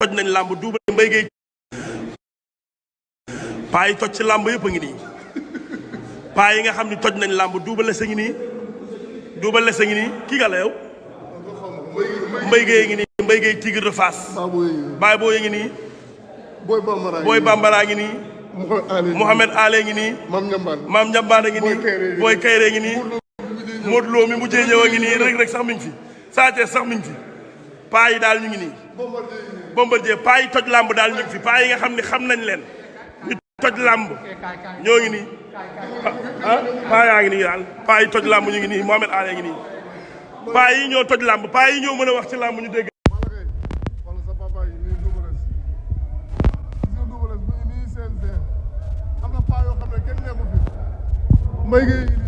toj nañ làmb duubal mbay gay paa yi toj ci làmb yëpp a ngi nii paa yi nga xam ni toj nañ làmb duubal lese ngi nii duubal lese ngi nii kii nga la yow mbay gay ngi nii mbay gay tigre de Fass baay booy ngi nii booy bambara ngi nii Mohamed Ale ngi nii maam njambaan a ngi nii booy kayre ngi nii Modou Lo mi mujjee ñëw a ngi nii rek sax mi ngi fi Sa Thiès sax mi ngi fi paa yi daal ñu ngi nii Bombardier paa yi toj làmb daal ñu ngi fi paa yi nga xam ne xam nañ leen ñu toj làmb ñoo ngi nii paa yaa ngi nii daal paa yi toj làmb ñu ngi nii Mohamed Ale ngi nii paa yi ñoo toj làmb paa yi ñoo mën a wax ci làmb ñu dégg mbay gi